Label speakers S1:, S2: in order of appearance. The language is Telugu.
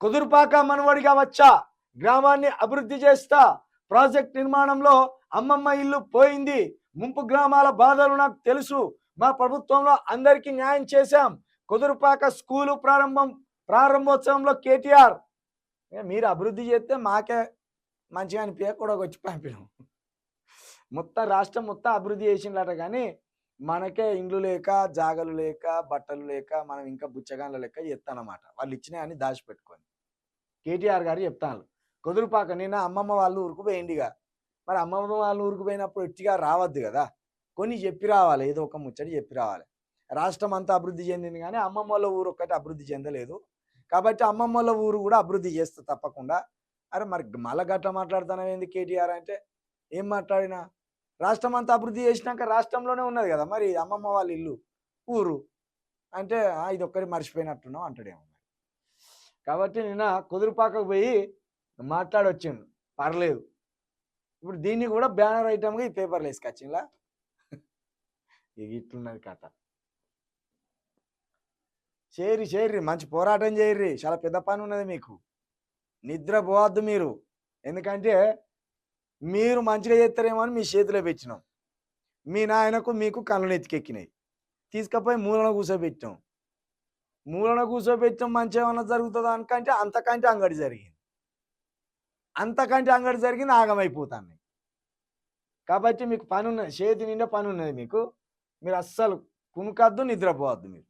S1: కుదురుపాక మనవడిగా వచ్చా, గ్రామాన్ని అభివృద్ధి చేస్తా, ప్రాజెక్ట్ నిర్మాణంలో అమ్మమ్మ ఇల్లు పోయింది, ముంపు గ్రామాల బాధలు నాకు తెలుసు, మా ప్రభుత్వంలో అందరికీ న్యాయం చేశాం, కుదురుపాక స్కూలు ప్రారంభోత్సవంలో కేటీఆర్. మీరు అభివృద్ధి చేస్తే మాకే మంచిగా అనిపించక కూడా వచ్చి పంపినాం. మొత్తం రాష్ట్రం మొత్తం అభివృద్ధి చేసిందట, కానీ మనకే ఇండ్లు లేక, జాగలు లేక, బట్టలు లేక మనం ఇంకా బుచ్చగాన్ల లెక్క చెప్తానమాట. వాళ్ళు ఇచ్చినాయని దాచిపెట్టుకొని కేటీఆర్ గారు చెప్తాను. కుదురుపాక నిన్న అమ్మమ్మ వాళ్ళు ఊరుకు పోయిందిగా, మరి అమ్మమ్మ వాళ్ళు ఊరుకు పోయినప్పుడు ఎట్టిగా రావద్దు కదా, కొన్ని చెప్పి రావాలి, ఏదో ఒక ముచ్చటి చెప్పి రావాలి. రాష్ట్రం అంతా అభివృద్ధి చెందింది కానీ అమ్మమ్మ వాళ్ళ ఊరు ఒక్కటి అభివృద్ధి చెందలేదు, కాబట్టి అమ్మమ్మ వాళ్ళ ఊరు కూడా అభివృద్ధి చేస్తా తప్పకుండా. అరే మరి మళ్ళా గట్ల మాట్లాడుతున్నావు ఏంది కేటీఆర్ అంటే, ఏం మాట్లాడినా రాష్ట్రం అంతా అభివృద్ధి చేసినాక రాష్ట్రంలోనే ఉన్నది కదా మరి అమ్మమ్మ వాళ్ళ ఇల్లు ఊరు అంటే, ఇది ఒక్కటి మర్చిపోయినట్టున్నావు అంటాడేమో. కాబట్టి నిన్న కుదురుపాకకు పోయి మాట్లాడొచ్చిండు, పర్లేదు. ఇప్పుడు దీన్ని కూడా బ్యానర్ ఐటమ్గా ఈ పేపర్లు వేసుకొచ్చిందా, ఇట్లున్నది కథ. చేయరి మంచి పోరాటం చేయర్రి, చాలా పెద్ద పని ఉన్నది మీకు. నిద్ర పోవద్దు మీరు, ఎందుకంటే మీరు మంచిగా చేస్తారేమో అని మీ చేతిలో పెట్టినాం. మీ నాయనకు మీకు కళ్ళు ఎత్తికెక్కినాయి, తీసుకపోయి మూలన కూర్చోబెట్టాం. మూలన కూర్చోబెట్టాం మంచిగా ఏమన్నా జరుగుతుందా అనుకంటే అంతకంటే అంగడి జరిగింది, ఆగమైపోతాను. కాబట్టి మీకు పని ఉన్నది, చేతి నిండా పని ఉన్నది మీకు. మీరు అస్సలు కునుకద్దు, నిద్రపోవద్దు మీరు.